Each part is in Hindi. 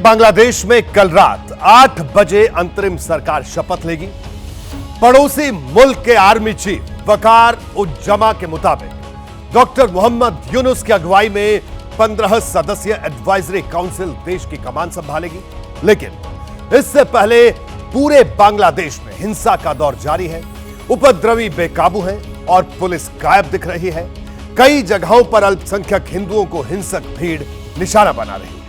बांग्लादेश में कल रात 8 बजे अंतरिम सरकार शपथ लेगी। पड़ोसी मुल्क के आर्मी चीफ वकार उज्जमा के मुताबिक डॉक्टर मोहम्मद यूनुस की अगुवाई में 15 सदस्यीय एडवाइजरी काउंसिल देश की कमान संभालेगी। लेकिन इससे पहले पूरे बांग्लादेश में हिंसा का दौर जारी है। उपद्रवी बेकाबू हैं और पुलिस गायब दिख रही है। कई जगहों पर अल्पसंख्यक हिंदुओं को हिंसक भीड़ निशाना बना रही है।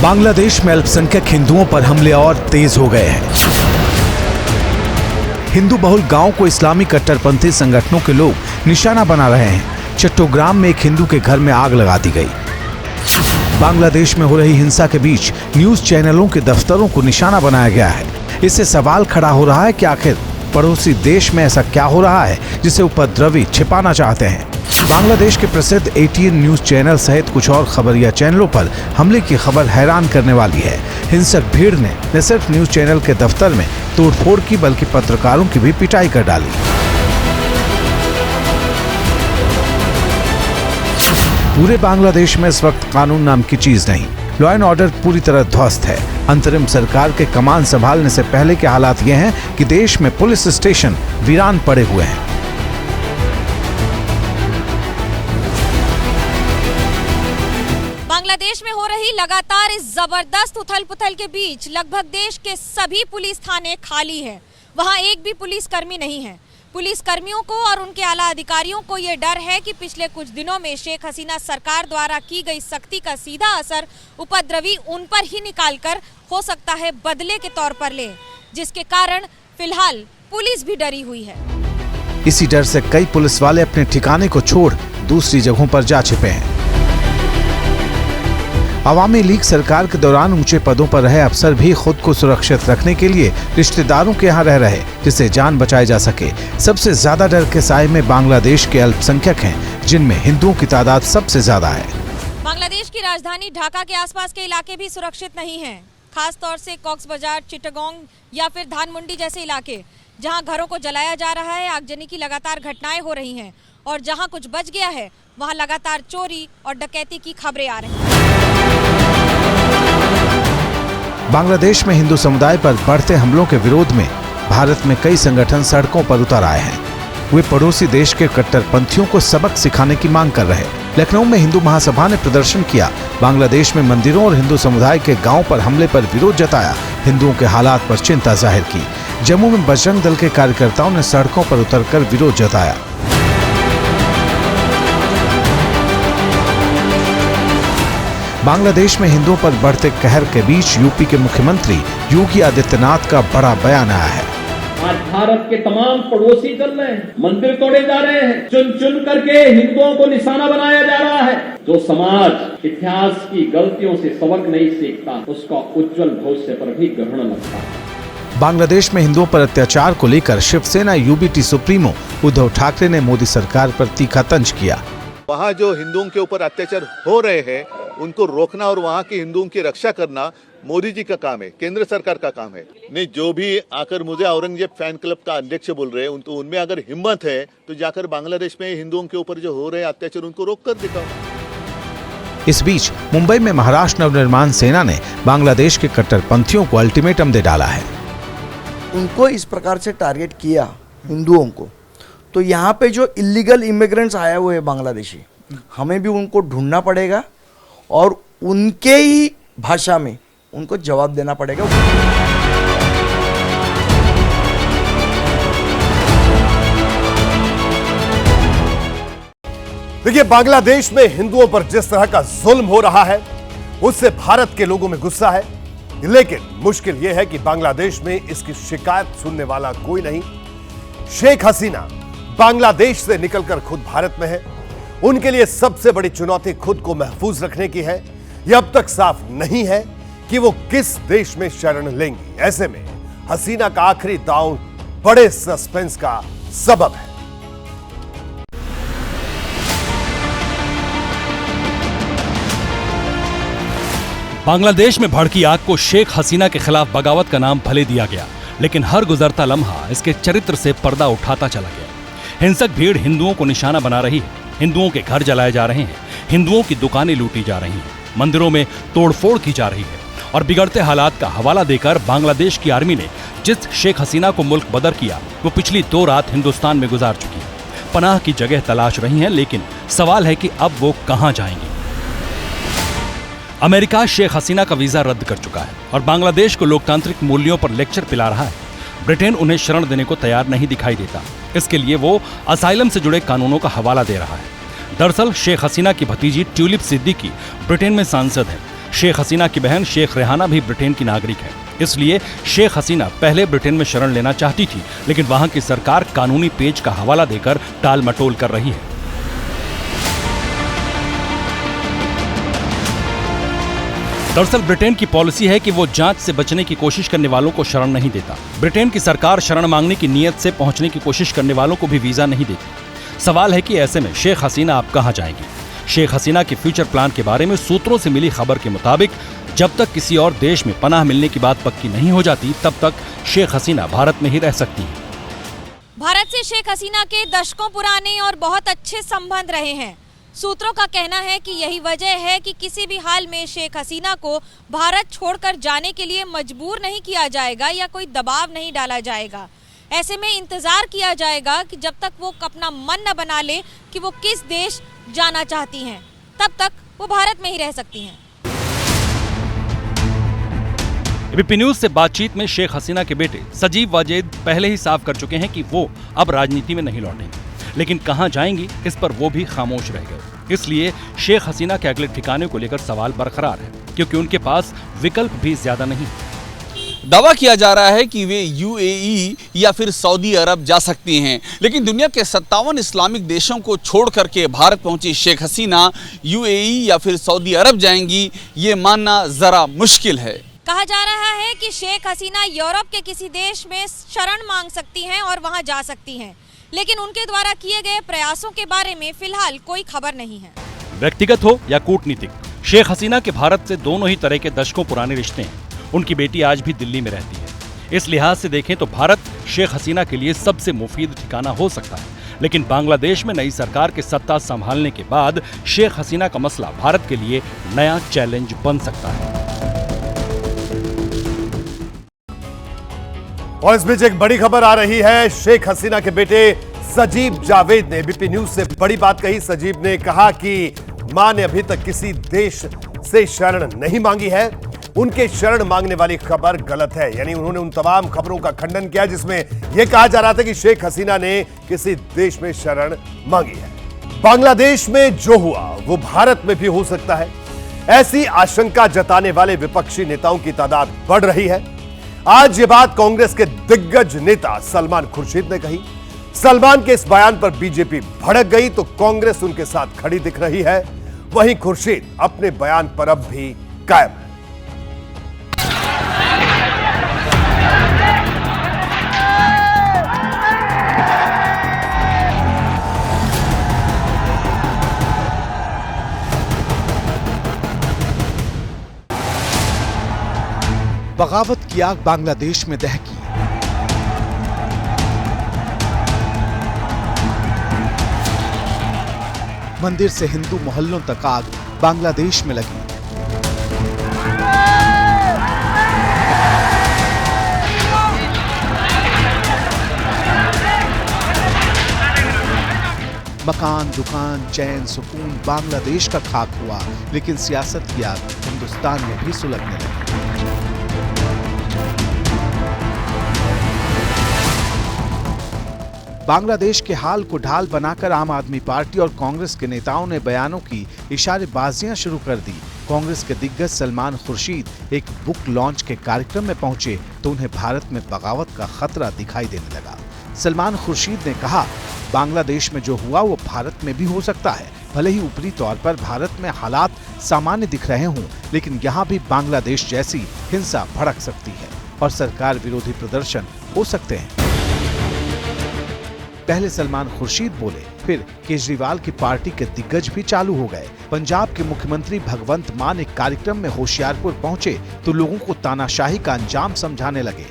बांग्लादेश में अल्पसंख्यक हिंदुओं पर हमले और तेज हो गए हैं। हिंदू बहुल गांव को इस्लामी कट्टरपंथी संगठनों के लोग निशाना बना रहे हैं। चट्टोग्राम में एक हिंदू के घर में आग लगा दी गई। बांग्लादेश में हो रही हिंसा के बीच न्यूज चैनलों के दफ्तरों को निशाना बनाया गया है। इससे सवाल खड़ा हो रहा है कि आखिर पड़ोसी देश में ऐसा क्या हो रहा है जिसे उपद्रवी छिपाना चाहते हैं। बांग्लादेश के प्रसिद्ध ATN न्यूज चैनल सहित कुछ और खबरिया चैनलों पर हमले की खबर हैरान करने वाली है। हिंसक भीड़ ने न सिर्फ न्यूज चैनल के दफ्तर में तोड़फोड़ की बल्कि पत्रकारों की भी पिटाई कर डाली। पूरे बांग्लादेश में इस वक्त कानून नाम की चीज नहीं। लॉ एंड ऑर्डर पूरी तरह ध्वस्त है। अंतरिम सरकार के कमान संभालने से पहले के हालात ये हैं कि देश में पुलिस स्टेशन वीरान पड़े हुए हैं। बांग्लादेश में हो रही लगातार इस जबरदस्त उथल-पुथल के बीच लगभग देश के सभी पुलिस थाने खाली हैं। वहां एक भी पुलिस कर्मी नहीं है। पुलिस कर्मियों को और उनके आला अधिकारियों को ये डर है कि पिछले कुछ दिनों में शेख हसीना सरकार द्वारा की गई सख्ती का सीधा असर उपद्रवी उन पर ही निकालकर हो सकता है बदले के तौर पर ले, जिसके कारण फिलहाल पुलिस भी डरी हुई है। इसी डर से कई पुलिस वाले अपने ठिकाने को छोड़ दूसरी जगहों पर जा छिपे हैं। अवामी लीग सरकार के दौरान ऊंचे पदों पर रहे अफसर भी खुद को सुरक्षित रखने के लिए रिश्तेदारों के यहाँ रह रहे, जिससे जान बचाई जा सके। सबसे ज्यादा डर के साए में बांग्लादेश के अल्पसंख्यक हैं, जिनमें हिंदुओं की तादाद सबसे ज्यादा है। बांग्लादेश की राजधानी ढाका के आसपास के इलाके भी सुरक्षित नहीं हैं, खास तौर से कॉक्स बाजार, चिट्टागोंग या फिर धानमंडी जैसे इलाके, जहां घरों को जलाया जा रहा है। आगजनी की लगातार घटनाएं हो रही हैं और जहां कुछ बच गया है वहां लगातार चोरी और डकैती की खबरें आ रही हैं। बांग्लादेश में हिंदू समुदाय पर बढ़ते हमलों के विरोध में भारत में कई संगठन सड़कों पर उतर आए हैं। वे पड़ोसी देश के कट्टरपंथियों को सबक सिखाने की मांग कर रहे। लखनऊ में हिंदू महासभा ने प्रदर्शन किया। बांग्लादेश में मंदिरों और हिंदू समुदाय के गांव पर हमले पर विरोध जताया। हिंदुओं के हालात पर चिंता जाहिर की। जम्मू में बजरंग दल के कार्यकर्ताओं ने सड़कों पर उतरकर विरोध जताया। बांग्लादेश में हिंदुओं पर बढ़ते कहर के बीच यूपी के मुख्यमंत्री योगी आदित्यनाथ का बड़ा बयान आया है। आज भारत के तमाम पड़ोसी चल रहे हैं, मंदिर तोड़े जा रहे हैं, चुन चुन करके हिंदुओं को निशाना बनाया जा रहा है। जो समाज इतिहास की गलतियों से सबक नहीं सीखता, उसका उज्जवल भविष्य पर भी ग्रहण लगता है। बांग्लादेश में हिंदुओं पर अत्याचार को लेकर शिवसेना UBT सुप्रीमो उद्धव ठाकरे ने मोदी सरकार पर तीखा तंज किया। वहाँ जो हिंदुओं के ऊपर अत्याचार हो रहे हैं उनको रोकना और वहाँ के हिंदुओं की रक्षा करना मोदी जी का काम है, केंद्र सरकार का काम है। नहीं, जो भी आकर मुझे औरंगजेब फैन क्लब का अध्यक्ष बोल रहे हैं, तो उनमें अगर हिम्मत है तो जाकर बांग्लादेश में हिंदुओं के ऊपर जो हो रहे हैं अत्याचार उनको रोक कर दिखाओ। इस बीच मुंबई में महाराष्ट्र नवनिर्माण सेना ने बांग्लादेश के कट्टरपंथियों को अल्टीमेटम दे डाला है। उनको इस प्रकार से टारगेट किया हिंदुओं को, तो यहाँ पे जो इलीगल इमिग्रेंट्स आए हुए हैं बांग्लादेशी, हमें भी उनको ढूंढना पड़ेगा और उनके ही भाषा में उनको जवाब देना पड़ेगा। देखिए, बांग्लादेश में हिंदुओं पर जिस तरह का जुल्म हो रहा है उससे भारत के लोगों में गुस्सा है, लेकिन मुश्किल यह है कि बांग्लादेश में इसकी शिकायत सुनने वाला कोई नहीं। शेख हसीना बांग्लादेश से निकलकर खुद भारत में है। उनके लिए सबसे बड़ी चुनौती खुद को महफूज रखने की है। यह अब तक साफ नहीं है कि वो किस देश में शरण लेंगी। ऐसे में हसीना का आखिरी दांव बड़े सस्पेंस का सबब है। बांग्लादेश में भड़की आग को शेख हसीना के खिलाफ बगावत का नाम भले दिया गया, लेकिन हर गुजरता लम्हा इसके चरित्र से पर्दा उठाता चला गया। हिंसक भीड़ हिंदुओं को निशाना बना रही है, हिंदुओं के घर जलाए जा रहे हैं, हिंदुओं की दुकानें लूटी जा रही हैं, मंदिरों में तोड़फोड़ की जा रही है और बिगड़ते हालात का हवाला देकर बांग्लादेश की आर्मी ने जिस शेख हसीना को मुल्क बदर किया वो पिछली 2 रात हिंदुस्तान में गुजार चुकी है। पनाह की जगह तलाश रही हैं, लेकिन सवाल है कि अब वो कहां जाएंगी। अमेरिका शेख हसीना का वीजा रद्द कर चुका है और बांग्लादेश को लोकतांत्रिक मूल्यों पर लेक्चर पिला रहा है। ब्रिटेन उन्हें शरण देने को तैयार नहीं दिखाई देता, इसके लिए वो असाइलम से जुड़े कानूनों का हवाला दे रहा है। दरअसल शेख हसीना की भतीजी ट्यूलिप सिद्दीकी ब्रिटेन में सांसद है। शेख हसीना की बहन शेख रेहाना भी ब्रिटेन की नागरिक है, इसलिए शेख हसीना पहले ब्रिटेन में शरण लेना चाहती थी, लेकिन वहां की सरकार कानूनी पेच का हवाला देकर टाल मटोल कर रही है। दरअसल ब्रिटेन की पॉलिसी है कि वो जांच से बचने की कोशिश करने वालों को शरण नहीं देता। ब्रिटेन की सरकार शरण मांगने की नीयत से पहुंचने की कोशिश करने वालों को भी वीजा नहीं देती। सवाल है कि ऐसे में शेख हसीना अब कहां जाएंगी। शेख हसीना के फ्यूचर प्लान के बारे में सूत्रों से मिली खबर के मुताबिक जब तक किसी और देश में पनाह मिलने की बात पक्की नहीं हो जाती, तब तक शेख हसीना भारत में ही रह सकती है। भारत से शेख हसीना के दशकों पुराने और बहुत अच्छे संबंध रहे हैं। सूत्रों का कहना है कि यही वजह है कि किसी भी हाल में शेख हसीना को भारत छोड़कर जाने के लिए मजबूर नहीं किया जाएगा या कोई दबाव नहीं डाला जाएगा। ऐसे में इंतजार किया जाएगा कि जब तक वो अपना मन न बना ले कि वो किस देश जाना चाहती हैं, तब तक वो भारत में ही रह सकती हैं। एबीपी न्यूज से बातचीत में शेख हसीना के बेटे सजीब वाजेद पहले ही साफ कर चुके हैं कि वो अब राजनीति में नहीं लौटेंगे, लेकिन कहां जाएंगी इस पर वो भी खामोश रह गए। इसलिए शेख हसीना के अगले ठिकाने को लेकर सवाल बरकरार है, क्योंकि उनके पास विकल्प भी ज्यादा नहीं। दावा किया जा रहा है कि वे यूएई या फिर सऊदी अरब जा सकती हैं, लेकिन दुनिया के 57 इस्लामिक देशों को छोड़ करके भारत पहुंची शेख हसीना यूएई या फिर सऊदी अरब जाएंगी, ये मानना जरा मुश्किल है। कहा जा रहा है कि शेख हसीना यूरोप के किसी देश में शरण मांग सकती हैं और वहां जा सकती हैं, लेकिन उनके द्वारा किए गए प्रयासों के बारे में फिलहाल कोई खबर नहीं है। व्यक्तिगत हो या कूटनीतिक, शेख हसीना के भारत से दोनों ही तरह के दशकों पुराने रिश्ते हैं। उनकी बेटी आज भी दिल्ली में रहती है। इस लिहाज से देखें तो भारत शेख हसीना के लिए सबसे मुफीद ठिकाना हो सकता है, लेकिन बांग्लादेश में नई सरकार के सत्ता संभालने के बाद शेख हसीना का मसला भारत के लिए नया चैलेंज बन सकता है। और इस बीच एक बड़ी खबर आ रही है। शेख हसीना के बेटे सजीब जावेद ने एबीपी न्यूज से बड़ी बात कही। सजीब ने कहा कि मां ने अभी तक किसी देश से शरण नहीं मांगी है। उनके शरण मांगने वाली खबर गलत है, यानी उन्होंने उन तमाम खबरों का खंडन किया जिसमें यह कहा जा रहा था कि शेख हसीना ने किसी देश में शरण मांगी है। बांग्लादेश में जो हुआ वो भारत में भी हो सकता है, ऐसी आशंका जताने वाले विपक्षी नेताओं की तादाद बढ़ रही है। आज ये बात कांग्रेस के दिग्गज नेता सलमान खुर्शीद ने कही। सलमान के इस बयान पर बीजेपी भड़क गई तो कांग्रेस उनके साथ खड़ी दिख रही है। वहीं खुर्शीद अपने बयान पर अब भी कायम है। बगावत की आग बांग्लादेश में दहकी। मंदिर से हिंदू मोहल्लों तक आग बांग्लादेश में लगी। मकान, दुकान, चैन, सुकून बांग्लादेश का खाक हुआ, लेकिन सियासत की आग हिंदुस्तान में भी सुलगने लगी। बांग्लादेश के हाल को ढाल बनाकर आम आदमी पार्टी और कांग्रेस के नेताओं ने बयानों की इशारेबाजियां शुरू कर दी। कांग्रेस के दिग्गज सलमान खुर्शीद एक बुक लॉन्च के कार्यक्रम में पहुंचे तो उन्हें भारत में बगावत का खतरा दिखाई देने लगा। सलमान खुर्शीद ने कहा, बांग्लादेश में जो हुआ वो भारत में भी हो सकता है। भले ही ऊपरी तौर पर भारत में हालात सामान्य दिख रहे हों, लेकिन यहाँ भी बांग्लादेश जैसी हिंसा भड़क सकती है और सरकार विरोधी प्रदर्शन हो सकते हैं। पहले सलमान खुर्शीद बोले, फिर केजरीवाल की पार्टी के दिग्गज भी चालू हो गए। पंजाब के मुख्यमंत्री भगवंत मान एक कार्यक्रम में होशियारपुर पहुंचे तो लोगों को तानाशाही का अंजाम समझाने लगे।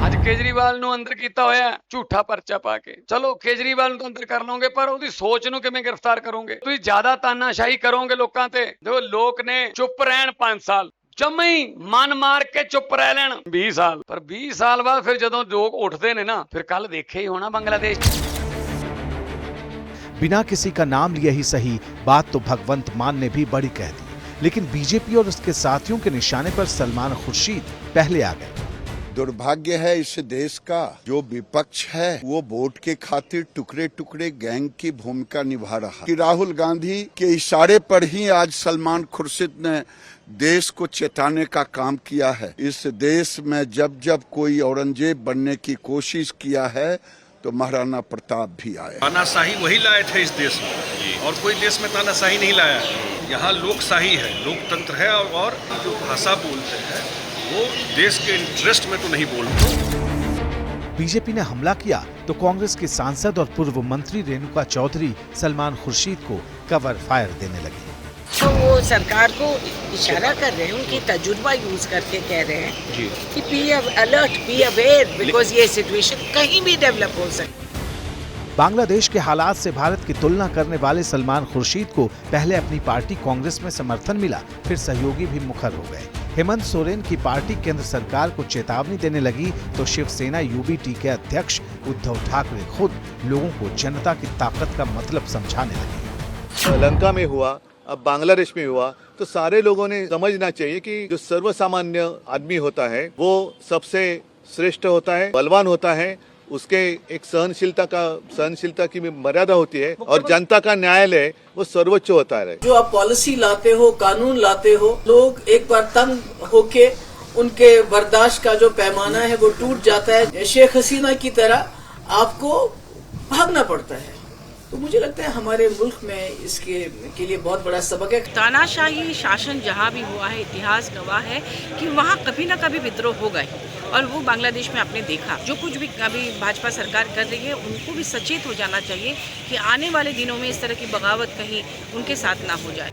ਅੱਜ ਕੇਜਰੀਵਾਲ ਨੂੰ ਅੰਦਰ ਕੀਤਾ ਹੋਇਆ ਝੂਠਾ ਪਰਚਾ ਪਾ ਕੇ। ਚਲੋ ਕੇਜਰੀਵਾਲ ਨੂੰ ਤਾਂ ਅੰਦਰ ਕਰ ਲਓਗੇ, ਪਰ ਉਹਦੀ ਸੋਚ ਨੂੰ ਕਿਵੇਂ ਗ੍ਰਿਫਤਾਰ ਕਰੋਗੇ? ਤੁਸੀਂ ਜ਼ਿਆਦਾ ਤਾਨਾਸ਼ਾਹੀ ਕਰੋਗੇ ਲੋਕਾਂ ਤੇ। ਜੋ ਲੋਕ ਨੇ ਚੁੱਪ ਰਹਿਣ 5 ਸਾਲ, ਜੰਮੇ ਹੀ ਮਨ ਮਾਰ ਕੇ ਚੁੱਪ ਰਹਿ ਲੈਣ 20 ਸਾਲ, ਪਰ 20 ਸਾਲ ਬਾਅਦ ਫਿਰ ਜਦੋਂ ਲੋਕ ਉੱਠਦੇ ਨੇ ਨਾ, ਫਿਰ ਕੱਲ ਦੇਖੇ ही होना बांग्लादेश। बिना किसी का नाम लिए ही सही, बात तो भगवंत मान ने भी बड़ी कह दी, लेकिन बीजेपी और उसके साथियों के निशाने पर सलमान खुर्शीद पहले आ गए। दुर्भाग्य है इस देश का, जो विपक्ष है वो वोट के खातिर टुकड़े टुकड़े गैंग की भूमिका निभा रहा है। कि राहुल गांधी के इशारे पर ही आज सलमान खुर्शीद ने देश को चेताने का काम किया है। इस देश में जब जब कोई औरंगजेब बनने की कोशिश किया है तो महाराणा प्रताप भी आए। तानाशाही वही लाए थे इस देश में, और कोई देश में तानाशाही नहीं लाया। यहाँ लोकशाही है, लोकतंत्र है, और जो भाषा बोलते हैं वो देश के इंटरेस्ट में तो नहीं बोलते। बीजेपी ने हमला किया तो कांग्रेस के सांसद और पूर्व मंत्री रेणुका चौधरी सलमान खुर्शीद को कवर फायर देने लगी। तो वो सरकार को इशारा कर रहे हैं, उनकी तजुर्बा यूज करके कह रहे हैं कि be alert, be aware, because ये सिचुएशन कहीं भी डेवलप हो सकती है। बांग्लादेश के हालात से भारत की तुलना करने वाले सलमान खुर्शीद को पहले अपनी पार्टी कांग्रेस में समर्थन मिला, फिर सहयोगी भी मुखर हो गए। हेमंत सोरेन की पार्टी केंद्र सरकार को चेतावनी देने लगी तो शिवसेना यूबीटी के अध्यक्ष उद्धव ठाकरे खुद लोगों को जनता की ताकत का मतलब समझाने लगे। श्रीलंका में हुआ, अब बांग्लादेश में हुआ, तो सारे लोगों ने समझना चाहिए कि जो सर्वसामान्य आदमी होता है वो सबसे श्रेष्ठ होता है, बलवान होता है, उसके एक सहनशीलता की मर्यादा होती है, और जनता का न्यायालय वो सर्वोच्च होता है। जो आप पॉलिसी लाते हो, कानून लाते हो, लोग एक बार तंग होके उनके बर्दाश्त का जो पैमाना है वो टूट जाता है। शेख हसीना की तरह आपको भागना पड़ता है। तो मुझे लगता है हमारे मुल्क में इसके के लिए बहुत बड़ा सबक है। तानाशाही शासन जहाँ भी हुआ है, इतिहास गवाह है कि वहाँ कभी न कभी विद्रोह होगा ही, और वो बांग्लादेश में आपने देखा। जो कुछ भी अभी भाजपा सरकार कर रही है, उनको भी सचेत हो जाना चाहिए कि आने वाले दिनों में इस तरह की बगावत कहीं उनके साथ ना हो जाए।